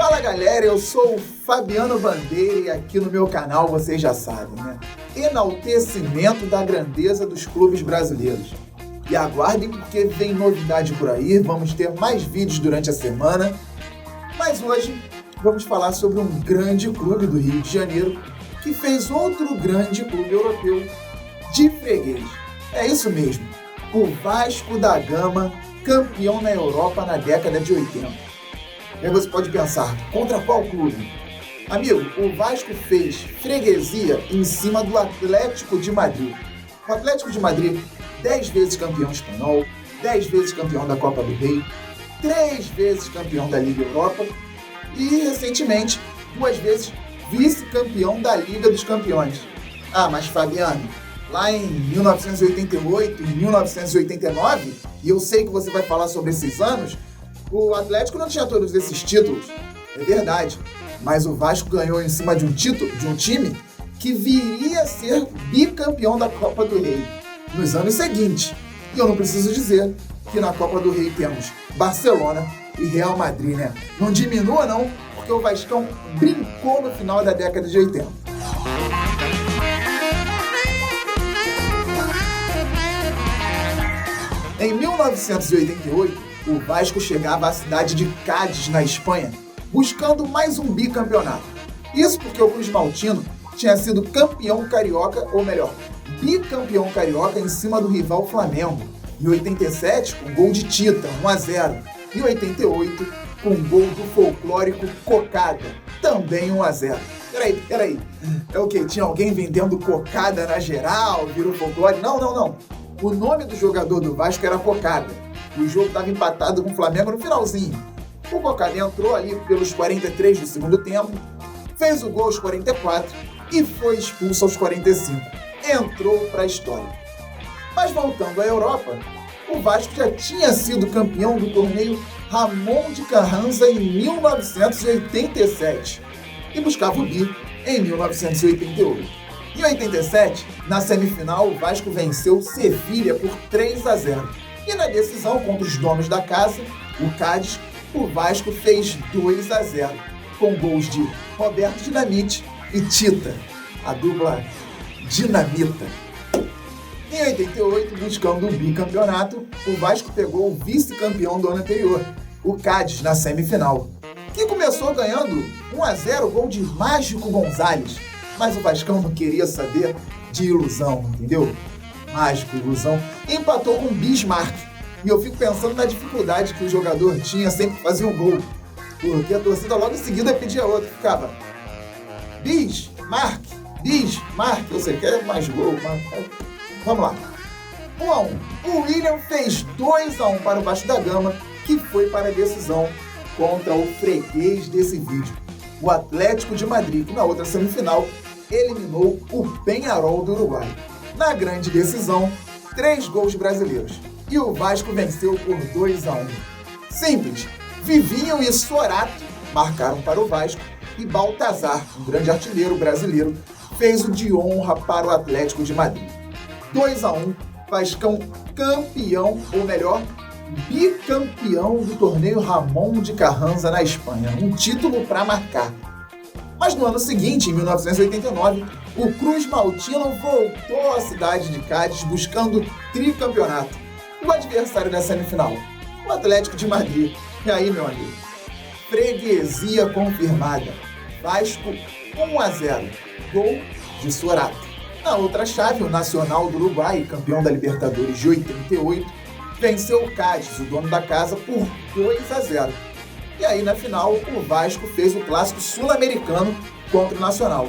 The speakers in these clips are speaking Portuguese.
Fala galera, eu sou o Fabiano Bandeira e aqui no meu canal vocês já sabem, né? Enaltecimento da grandeza dos clubes brasileiros. E aguardem porque vem novidade por aí, vamos ter mais vídeos durante a semana. Mas hoje vamos falar sobre um grande clube do Rio de Janeiro que fez outro grande clube europeu de freguês. É isso mesmo, o Vasco da Gama, campeão na Europa na década de 80. Aí você pode pensar, contra qual clube? Amigo, o Vasco fez freguesia em cima do Atlético de Madrid. O Atlético de Madrid, 10 vezes campeão espanhol, 10 vezes campeão da Copa do Rei, 3 vezes campeão da Liga Europa e, recentemente, 2 vezes vice-campeão da Liga dos Campeões. Ah, mas Fabiano, lá em 1988 e 1989, e eu sei que você vai falar sobre esses anos, o Atlético não tinha todos esses títulos, é verdade, mas o Vasco ganhou em cima de um time que viria a ser bicampeão da Copa do Rei nos anos seguintes. E eu não preciso dizer que na Copa do Rei temos Barcelona e Real Madrid, né? Não diminua não, porque o Vascão brincou no final da década de 80. Em 1988, o Vasco chegava à cidade de Cádiz, na Espanha, buscando mais um bicampeonato. Isso porque o Cruz Maltino tinha sido campeão carioca, ou melhor, bicampeão carioca em cima do rival Flamengo. Em 87, com gol de Tita, 1-0. Em 88, com gol do folclórico Cocada, também 1-0. Peraí. É o quê? Tinha alguém vendendo cocada na geral, virou folclore? Não. O nome do jogador do Vasco era Cocada. O jogo estava empatado com o Flamengo no finalzinho. O Cocada entrou ali pelos 43 do segundo tempo, fez o gol aos 44 e foi expulso aos 45. Entrou para a história. Mas voltando à Europa, o Vasco já tinha sido campeão do torneio Ramon de Carranza em 1987 e buscava o bi em 1988. Em 87, na semifinal, o Vasco venceu Sevilha por 3-0. E na decisão contra os donos da casa, o Cádiz, o Vasco fez 2-0, com gols de Roberto Dinamite e Tita, a dupla dinamita. Em 88, buscando o bicampeonato, o Vasco pegou o vice-campeão do ano anterior, o Cádiz, na semifinal, que começou ganhando 1-0, gol de Mágico Gonzalez. Mas o Vascão não queria saber de ilusão, entendeu? Mágico, ilusão, empatou com Bismarck. E eu fico pensando na dificuldade que o jogador tinha sempre que fazia um gol. Porque a torcida logo em seguida pedia outro. Ficava Bismarck, você quer mais gol? Vamos lá. 1-1. O William fez 2-1 para o Vasco da Gama, que foi para a decisão contra o freguês desse vídeo, o Atlético de Madrid, que na outra semifinal eliminou o Peñarol do Uruguai. Na grande decisão, 3 gols brasileiros. E o Vasco venceu por 2-1. Simples. Vivinho e Sorato marcaram para o Vasco e Baltazar, um grande artilheiro brasileiro, fez o de honra para o Atlético de Madrid. 2-1, Vascão campeão, ou melhor, bicampeão do torneio Ramon de Carranza na Espanha. Um título para marcar. Mas no ano seguinte, em 1989, o Cruz Maltino voltou à cidade de Cádiz buscando tricampeonato. O adversário da semifinal, o Atlético de Madrid. E aí, meu amigo, freguesia confirmada. Vasco 1-0, gol de Sorato. Na outra chave, o Nacional do Uruguai, campeão da Libertadores de 88, venceu o Cádiz, o dono da casa, por 2-0. E aí, na final, o Vasco fez o clássico sul-americano contra o Nacional.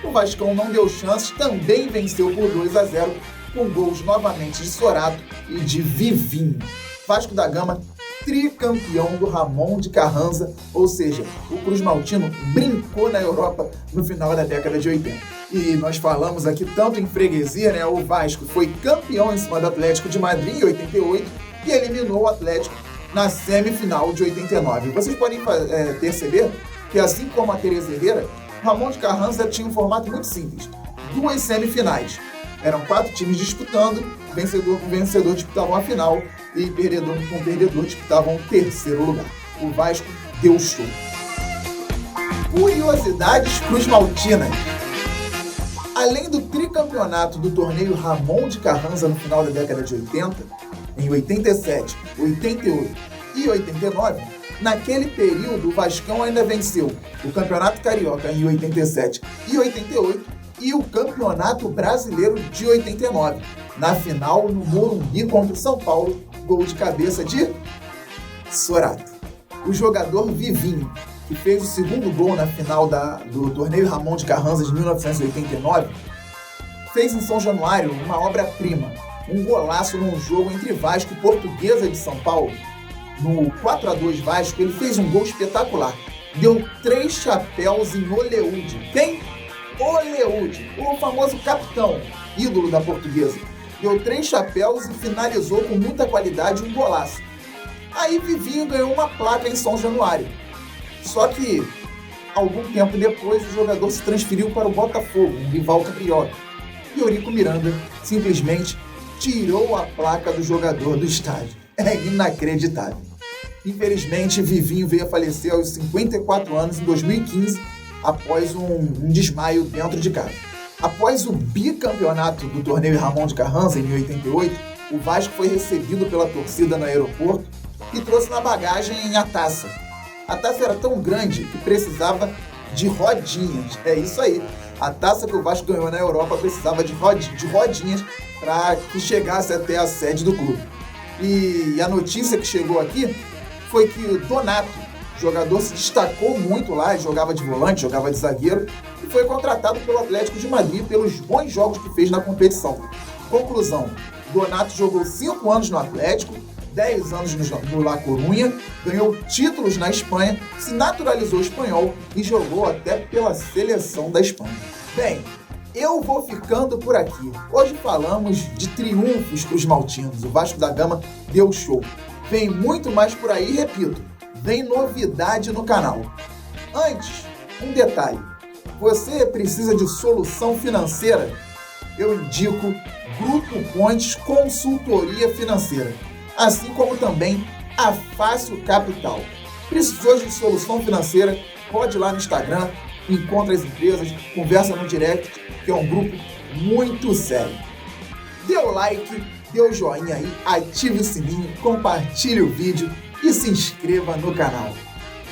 O Vascão não deu chances, também venceu por 2-0, com gols novamente de Sorato e de Vivinho. Vasco da Gama, tricampeão do Ramon de Carranza, ou seja, o Cruz Maltino brincou na Europa no final da década de 80. E nós falamos aqui tanto em freguesia, né? O Vasco foi campeão em cima do Atlético de Madrid em 88 e eliminou o Atlético na semifinal de 89. Vocês podem perceber que, assim como a Teresa Herrera, Ramon de Carranza tinha um formato muito simples. 2 semifinais. Eram 4 times disputando, vencedor com vencedor disputavam a final e perdedor com perdedor disputavam o terceiro lugar. O Vasco deu show. Curiosidades cruzmaltinas. Além do tricampeonato do torneio Ramon de Carranza no final da década de 80, em 87, 88 e 89, naquele período o Vascão ainda venceu o Campeonato Carioca em 87 e 88 e o Campeonato Brasileiro de 89, na final no Morumbi contra o São Paulo, gol de cabeça de Sorato. O jogador Vivinho, que fez o segundo gol na final do torneio Ramon de Carranza de 1989, fez em São Januário uma obra-prima, um golaço num jogo entre Vasco e Portuguesa de São Paulo. No 4-2 Vasco, ele fez um gol espetacular. Deu 3 chapéus em Oleude. Quem? Oleude, o famoso capitão, ídolo da Portuguesa. Deu 3 chapéus e finalizou com muita qualidade um golaço. Aí Vivinho ganhou uma placa em São Januário. Só que, algum tempo depois, o jogador se transferiu para o Botafogo, um rival carioca. E Eurico Miranda simplesmente tirou a placa do jogador do estádio. É inacreditável. Infelizmente, Vivinho veio a falecer aos 54 anos em 2015, após um desmaio dentro de casa. Após o bicampeonato do torneio Ramon de Carranza, em 88, o Vasco foi recebido pela torcida no aeroporto e trouxe na bagagem a taça. A taça era tão grande que precisava de rodinhas. É isso aí. A taça que o Vasco ganhou na Europa precisava de rodinhas para que chegasse até a sede do clube. E a notícia que chegou aqui foi que o Donato, o jogador, se destacou muito lá, jogava de volante, jogava de zagueiro, e foi contratado pelo Atlético de Madrid pelos bons jogos que fez na competição. Conclusão, Donato jogou 5 anos no Atlético, 10 anos no La Coruña, ganhou títulos na Espanha, se naturalizou espanhol e jogou até pela seleção da Espanha. Bem, eu vou ficando por aqui. Hoje falamos de triunfos cruzmaltinos. O Vasco da Gama deu show. Vem muito mais por aí, repito, vem novidade no canal. Antes, um detalhe. Você precisa de solução financeira? Eu indico Grupo Pontes Consultoria Financeira, assim como também a Fácil Capital. Precisou de solução financeira? Pode ir lá no Instagram, encontra as empresas, conversa no direct, que é um grupo muito sério. Dê o like, dê o joinha aí, ative o sininho, compartilhe o vídeo e se inscreva no canal.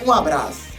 Um abraço!